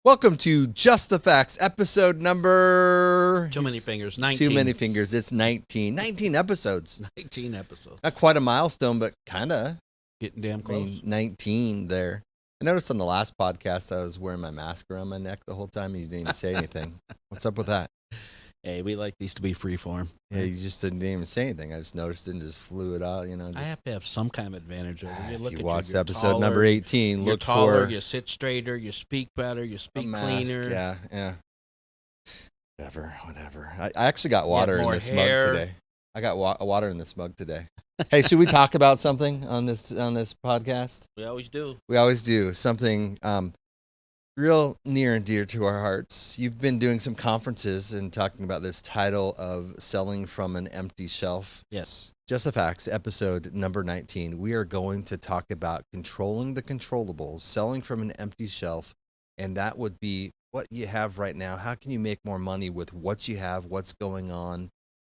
Welcome to Just the Facts, episode number... Too many fingers. 19. Too many fingers. It's 19. 19 episodes. 19 episodes. Not quite a milestone, but kind of. Getting damn close. 19 there. I noticed on the last podcast I was wearing my mask around my neck the whole time and you didn't even say anything. What's up with that? Hey, we like these to be freeform. Yeah, you just didn't even say anything. I just noticed it and just flew it out, I have to have some kind of advantage over you. If you watched episode number 18, look taller, for... You sit straighter, you speak better, you speak cleaner. Yeah. Whatever. I actually got water in this mug today. I got water in this mug today. Hey, should we talk about something on this podcast? We always do. We always do. Something real near and dear to our hearts. You've been doing some conferences and talking about this title of Selling from an Empty Shelf. Yes. Just the Facts, episode number 19. We are going to talk about controlling the controllables, selling from an empty shelf, and that would be what you have right now. How can you make more money with what you have, what's going on,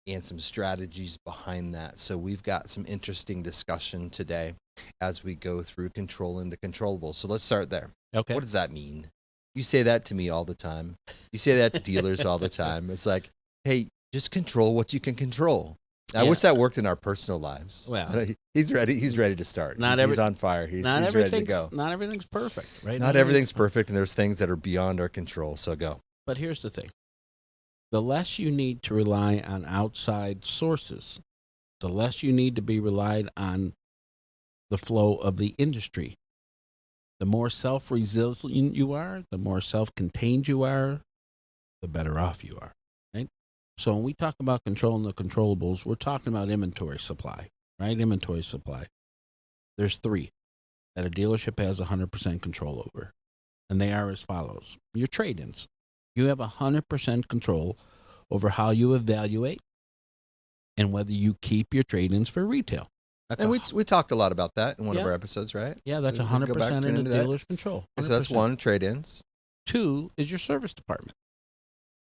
and some strategies behind that. So we've got some interesting discussion today as we go through controlling the controllables. So let's start there. Okay. What does that mean? You say that to me all the time. You say that to dealers all the time. It's like, hey, just control what you can control. I wish that worked in our personal lives. Well, he's ready. He's ready to start. He's on fire. He's ready to go. Not everything's perfect, right? Not everything's perfect, and there's things that are beyond our control. So go. But here's the thing. The less you need to rely on outside sources, the less you need to be relied on the flow of the industry. The more self-resilient you are, the more self-contained you are, the better off you are, right? So when we talk about controlling the controllables, we're talking about inventory supply, right? Inventory supply. There's three that a dealership has 100% control over, and they are as follows. Your trade-ins. You have 100% control over how you evaluate and whether you keep your trade-ins for retail. And we talked a lot about that in one of our episodes, right? Yeah, that's 100% in the dealer's control. 100%. So that's one, trade-ins. Two is your service department.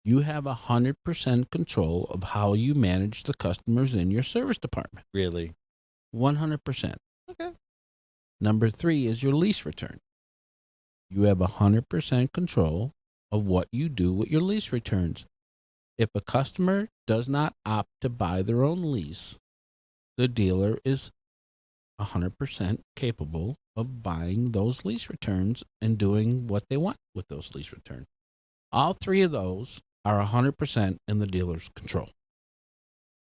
You have 100% control of how you manage the customers in your service department. Really? 100%. Okay. Number three is your lease return. You have 100% control of what you do with your lease returns. If a customer does not opt to buy their own lease, the dealer is 100% capable of buying those lease returns and doing what they want with those lease returns. All three of those are 100% in the dealer's control.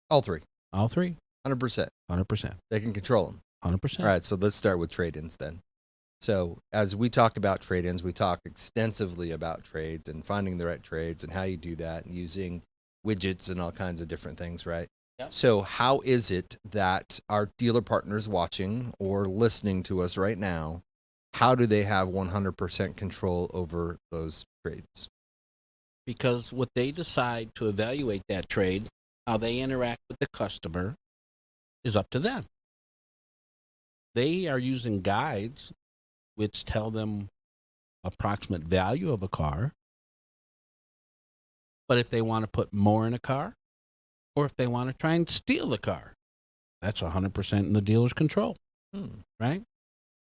All three? All three. 100%? 100%. They can control them? 100%. All right, so let's start with trade-ins then. So as we talk about trade-ins, we talk extensively about trades and finding the right trades and how you do that and using widgets and all kinds of different things, right? Yep. So how is it that our dealer partners watching or listening to us right now, how do they have 100% control over those trades? Because what they decide to evaluate that trade, how they interact with the customer, is up to them. They are using guides which tell them approximate value of a car. But if they want to put more in a car, or if they want to try and steal the car, that's 100% in the dealer's control, right?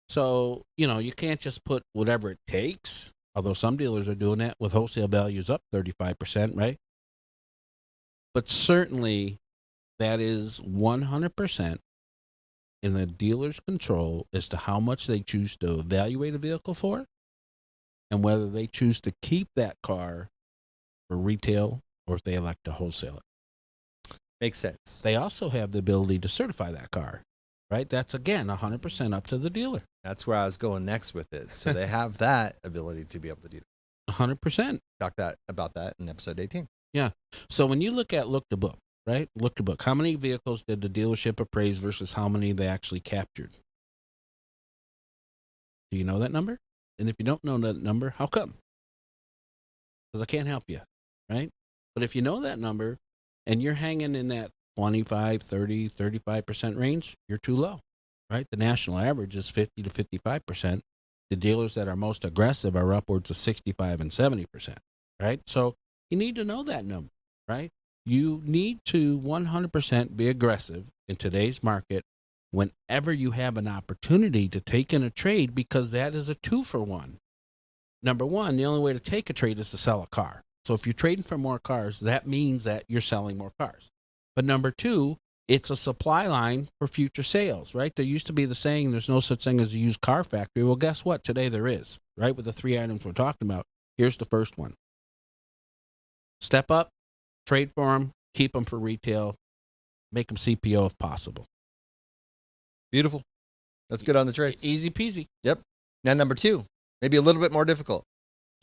So, you can't just put whatever it takes, although some dealers are doing that with wholesale values up 35%, right? But certainly that is 100% in the dealer's control as to how much they choose to evaluate a vehicle for and whether they choose to keep that car for retail or if they elect to wholesale it. Makes sense. They also have the ability to certify that car, right? That's, again, 100% up to the dealer. That's where I was going next with it. So they have that ability to be able to do that. 100%. Talk about that in episode 18. Yeah. So when you look at Look to Book, right? Look to Book. How many vehicles did the dealership appraise versus how many they actually captured? Do you know that number? And if you don't know that number, how come? Because I can't help you, right? But if you know that number and you're hanging in that 25, 30, 35% range, you're too low, right? The national average is 50 to 55%. The dealers that are most aggressive are upwards of 65 and 70%, right? So you need to know that number, right? You need to 100% be aggressive in today's market whenever you have an opportunity to take in a trade, because that is a 2-for-1. number one, the only way to take a trade is to sell a car. So if you're trading for more cars, that means that you're selling more cars. But number two, it's a supply line for future sales, right? There used to be the saying, there's no such thing as a used car factory. Well, guess what? Today there is, right? With the 3 items we're talking about. Here's the first one. Step up, trade for them, keep them for retail, make them CPO if possible. Beautiful. That's good on the trades. Easy peasy. Yep. Now, number two, maybe a little bit more difficult.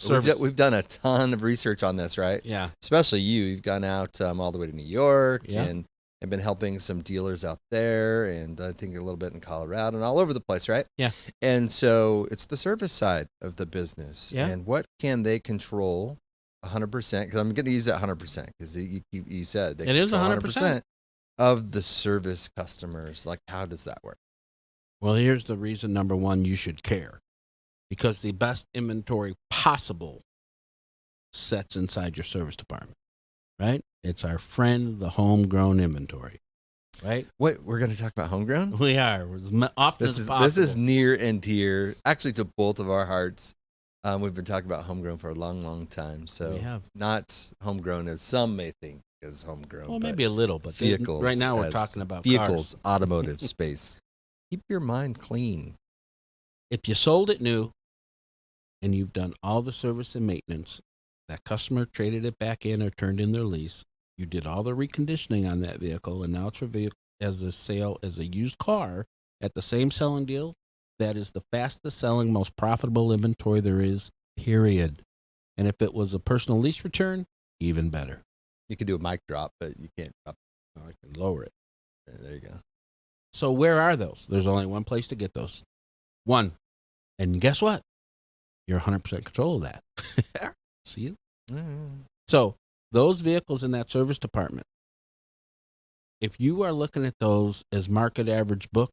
We've done a ton of research on this, right? Yeah. Especially you. You've gone out all the way to New York Yeah. and been helping some dealers out there, and I think a little bit in Colorado and all over the place, right? Yeah. And so it's the service side of the business. Yeah. And what can they control 100%? Because I'm going to use that 100% because you said they It is control 100% of the service customers. Like, how does that work? Well, here's the reason, number one, you should care. Because the best inventory possible sets inside your service department, right? It's our friend, the homegrown inventory, right? Wait, we're going to talk about homegrown? We are. As often as possible. This is near and dear, actually, to both of our hearts. We've been talking about homegrown for a long, long time. So we have. Not homegrown as some may think is homegrown. Well, maybe a little, but vehicles. Right now we're talking about vehicles, cars. automotive space. Keep your mind clean. If you sold it new and you've done all the service and maintenance, that customer traded it back in or turned in their lease, you did all the reconditioning on that vehicle, and now it's for as a sale as a used car at the same selling deal, that is the fastest selling, most profitable inventory there is, period. And if it was a personal lease return, even better. You could do a mic drop, but you can't drop. I can lower it. There you go. So where are those? There's only one place to get those. One. And guess what? You're 100% control of that. See? So those vehicles in that service department, if you are looking at those as market average book,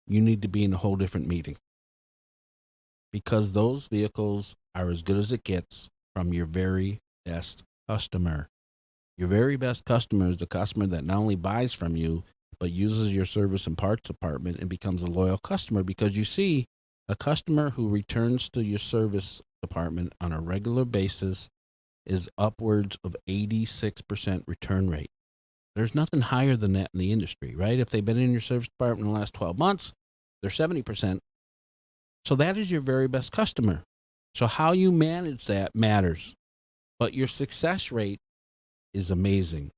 you need to be in a whole different meeting. Because those vehicles are as good as it gets from your very best customer. Your very best customer is the customer that not only buys from you, but uses your service and parts department and becomes a loyal customer, because you see a customer who returns to your service department on a regular basis is upwards of 86% return rate. There's nothing higher than that in the industry, right? If they've been in your service department in the last 12 months, they're 70%. So that is your very best customer. So how you manage that matters. But your success rate is amazing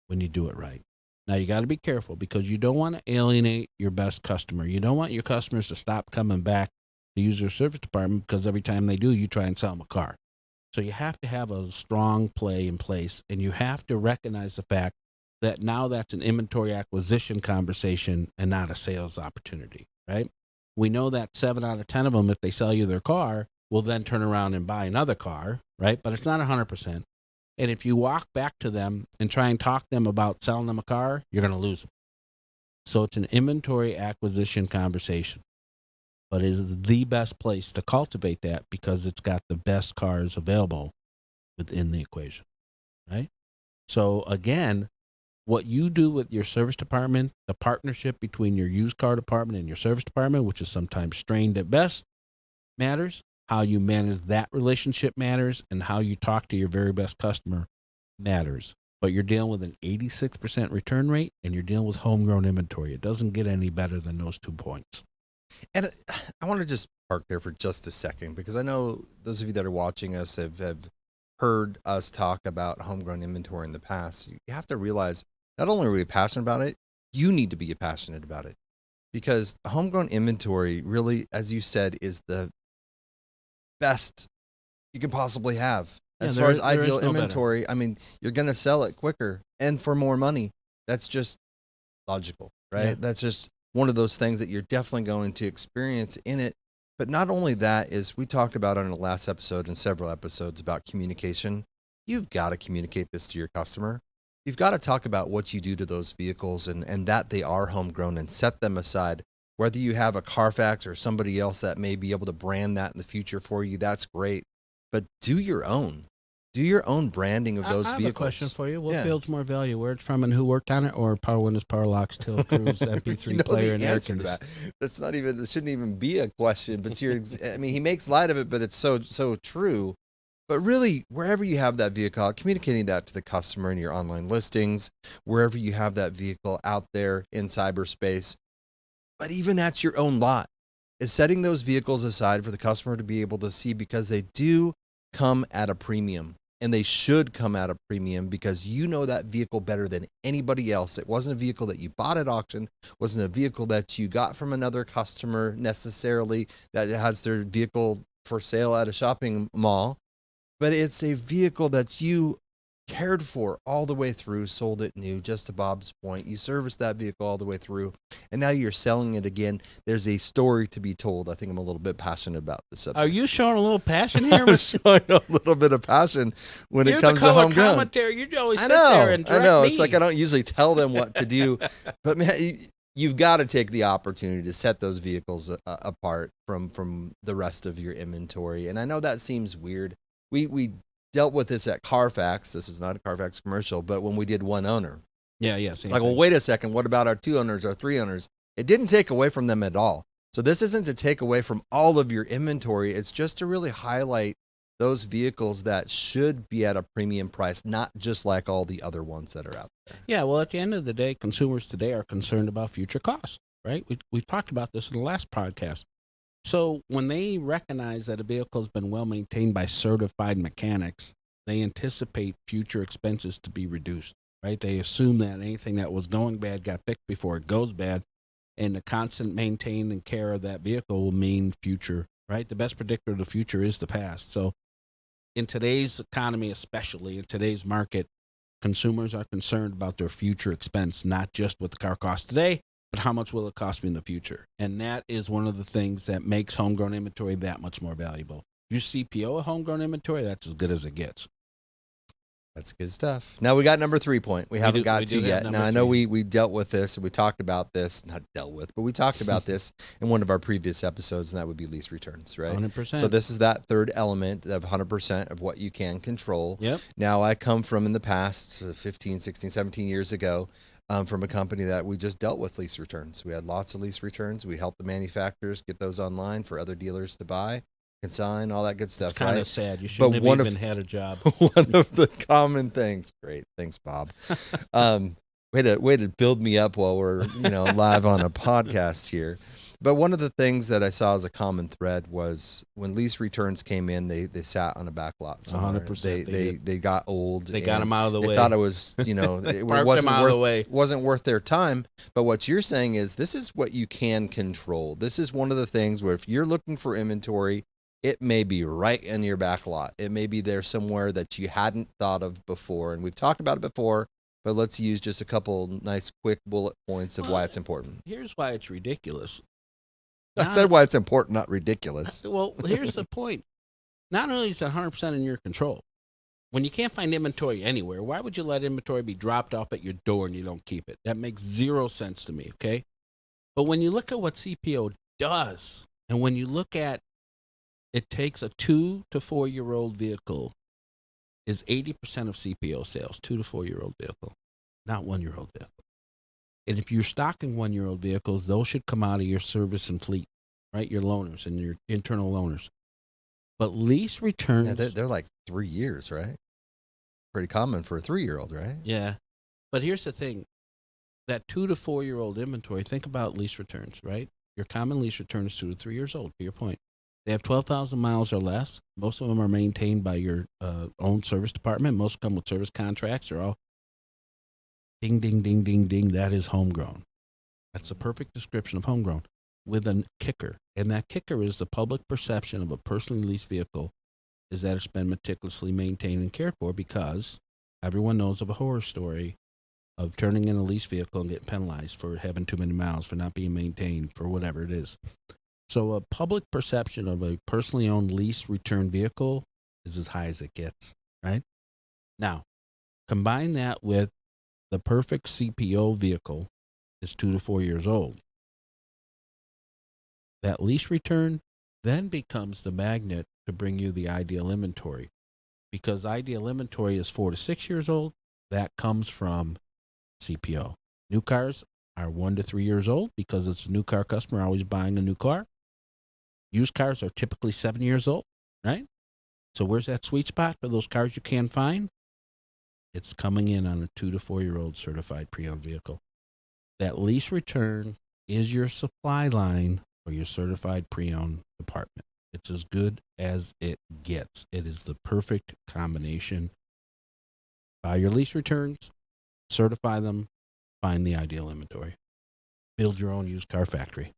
when you do it right. Now, you got to be careful, because you don't want to alienate your best customer. You don't want your customers to stop coming back to use your service department, because every time they do, you try and sell them a car. So you have to have a strong play in place, and you have to recognize the fact that now that's an inventory acquisition conversation and not a sales opportunity, right? We know that 7 out of 10 of them, if they sell you their car, will then turn around and buy another car, right? But it's not 100%. And if you walk back to them and try and talk to them about selling them a car, you're going to lose them. So it's an inventory acquisition conversation. But it is the best place to cultivate that, because it's got the best cars available within the equation, right? So again, what you do with your service department, the partnership between your used car department and your service department, which is sometimes strained at best, matters. How you manage that relationship matters, and how you talk to your very best customer matters. But you're dealing with an 86% return rate, and you're dealing with homegrown inventory. It doesn't get any better than those 2 points. And I want to just park there for just a second, because I know those of you that are watching us have heard us talk about homegrown inventory in the past. You have to realize, not only are we passionate about it, you need to be passionate about it, because homegrown inventory really, as you said, is the best you can possibly have. As far as ideal inventory, I mean, you're going to sell it quicker and for more money. That's just logical, right? Yeah. That's just one of those things that you're definitely going to experience in it. But not only that, is we talked about on the last episode and several episodes about communication. You've got to communicate this to your customer. You've got to talk about what you do to those vehicles and that they are homegrown, and set them aside. Whether you have a Carfax or somebody else that may be able to brand that in the future for you, that's great. But do your own. Do your own branding of those I have a question vehicles. for you. What Yeah. builds more value? Where it's from and who worked on it, or power windows, power locks, tilt cruise, MP3 You know player, the and air answer to conditioning? that. That's not even. It shouldn't even be a question. But I mean, he makes light of it, but it's so true. But really, wherever you have that vehicle, communicating that to the customer in your online listings, wherever you have that vehicle out there in cyberspace, but even at your own lot, is setting those vehicles aside for the customer to be able to see, because they do come at a premium, and they should come at a premium because you know that vehicle better than anybody else. It wasn't a vehicle that you bought at auction, wasn't a vehicle that you got from another customer necessarily that has their vehicle for sale at a shopping mall, but it's a vehicle that you cared for all the way through, sold it new, just to Bob's point. You serviced that vehicle all the way through, and now you're selling it again. There's a story to be told. I think I'm a little bit passionate about this subject. Are you showing a little passion here? I'm showing a little bit of passion when You're it comes the to color homegrown. commentary. You always I sit there know, and I direct know. me. It's like I don't usually tell them what to do, but man, you've got to take the opportunity to set those vehicles apart from the rest of your inventory. And I know that seems weird. We dealt with this at Carfax. This is not a Carfax commercial, but when we did one owner, Yeah. it's like, well, wait a second. What about our 2 owners, our 3 owners? It didn't take away from them at all. So this isn't to take away from all of your inventory. It's just to really highlight those vehicles that should be at a premium price, not just like all the other ones that are out there. Yeah. Well, at the end of the day, consumers today are concerned about future costs, right? We talked about this in the last podcast. So when they recognize that a vehicle has been well maintained by certified mechanics, they anticipate future expenses to be reduced, right? They assume that anything that was going bad got fixed before it goes bad, and the constant maintaining and care of that vehicle will mean future, right? The best predictor of the future is the past. So in today's economy, especially in today's market, consumers are concerned about their future expense, not just what the car costs today, but how much will it cost me in the future? And that is one of the things that makes homegrown inventory that much more valuable. You CPO a homegrown inventory, that's as good as it gets. That's good stuff. Now we got number 3 point. We haven't got to yet. Now I know we dealt with this and we talked about this, not dealt with, but we talked about this in one of our previous episodes, and that would be lease returns, right? 100%. So this is that third element of 100% of what you can control. Yep. Now I come from in the past 15, 16, 17 years ago from a company that we just dealt with lease returns. We had lots of lease returns. We helped the manufacturers get those online for other dealers to buy, consign, all that good stuff. It's kind right? of sad. You shouldn't have even had a job. One of the common things. Great, thanks, Bob. Way to build me up while we're live on a podcast here. But one of the things that I saw as a common thread was when lease returns came in, they sat on a back lot somewhere. 100%. They got old. They got them out of the way. They thought it was it wasn't worth their time. But what you're saying is this is what you can control. This is one of the things where if you're looking for inventory, it may be right in your back lot. It may be there somewhere that you hadn't thought of before. And we've talked about it before, but let's use just a couple nice quick bullet points of why it's important. Here's why it's ridiculous. I said why it's important, not ridiculous. Well, here's the point. Not only is it 100% in your control, when you can't find inventory anywhere, why would you let inventory be dropped off at your door and you don't keep it? That makes zero sense to me, okay? But when you look at what CPO does, and when you look at it takes a 2 to 4 year old vehicle is 80% of CPO sales, 2 to 4 year old vehicle, not 1 year old vehicle. And if you're stocking 1 year old vehicles, those should come out of your service and fleet, right? Your loaners and your internal loaners. But lease returns. Yeah, they're like 3 years, right? Pretty common for a 3-year-old, right? Yeah. But here's the thing. That 2 to 4 year old inventory, think about lease returns, right? Your common lease return is 2 to 3 years old, to your point. They have 12,000 miles or less. Most of them are maintained by your own service department. Most come with service contracts. They're all ding, ding, ding, ding, ding. That is homegrown. That's a perfect description of homegrown with a kicker. And that kicker is the public perception of a personally leased vehicle is that it's been meticulously maintained and cared for, because everyone knows of a horror story of turning in a leased vehicle and getting penalized for having too many miles, for not being maintained, for whatever it is. So a public perception of a personally owned lease return vehicle is as high as it gets, right? Now, combine that with the perfect CPO vehicle is 2 to 4 years old. That lease return then becomes the magnet to bring you the ideal inventory. because ideal inventory is 4 to 6 years old. That comes from CPO. New cars are 1 to 3 years old because it's a new car customer always buying a new car. Used cars are typically 7 years old, right? So where's that sweet spot for those cars you can't find? It's coming in on a 2 to 4 year old certified pre-owned vehicle. That lease return is your supply line for your certified pre-owned department. It's as good as it gets. It is the perfect combination. Buy your lease returns, certify them, find the ideal inventory. Build your own used car factory.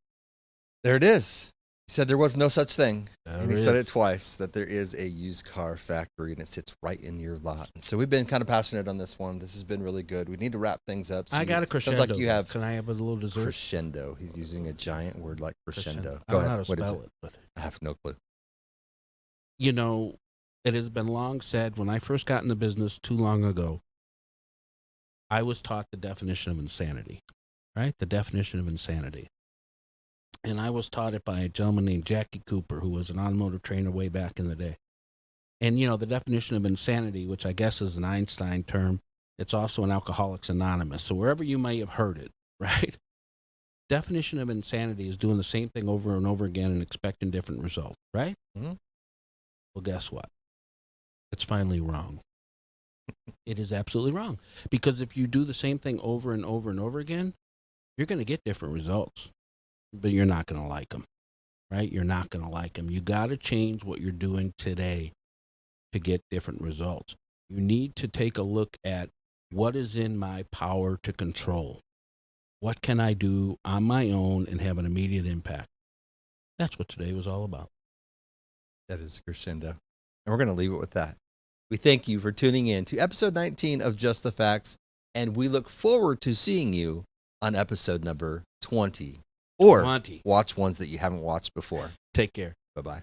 There it is. He said there was no such thing. And he said it is. twice, that there is a used car factory and it sits right in your lot. And so we've been kind of passionate on this one. This has been really good. We need to wrap things up. So I got a crescendo. Sounds like you have Can I have a little dessert? crescendo. He's using a giant word like crescendo. I Go don't know ahead. how to What is spell it? it, but I have no clue. you know, it has been long said, when I first got in the business too long ago, I was taught the definition of insanity, right? The definition of insanity. And I was taught it by a gentleman named Jackie Cooper, who was an automotive trainer way back in the day. And, you know, the definition of insanity, which I guess is an Einstein term, it's also in Alcoholics Anonymous. So wherever you may have heard it, right? Definition of insanity is doing the same thing over and over again and expecting different results, right? Mm-hmm. Well, guess what? It's finally wrong. It is absolutely wrong. Because if you do the same thing over and over and over again, you're going to get different results, but you're not going to like them, right? You're not going to like them. You got to change what you're doing today to get different results. You need to take a look at what is in my power to control. What can I do on my own and have an immediate impact? That's what today was all about. That is a crescendo. And we're going to leave it with that. We thank you for tuning in to episode 19 of Just the Facts, and we look forward to seeing you on episode number 20. Or 20. watch ones that you haven't watched before. Take care. Bye-bye.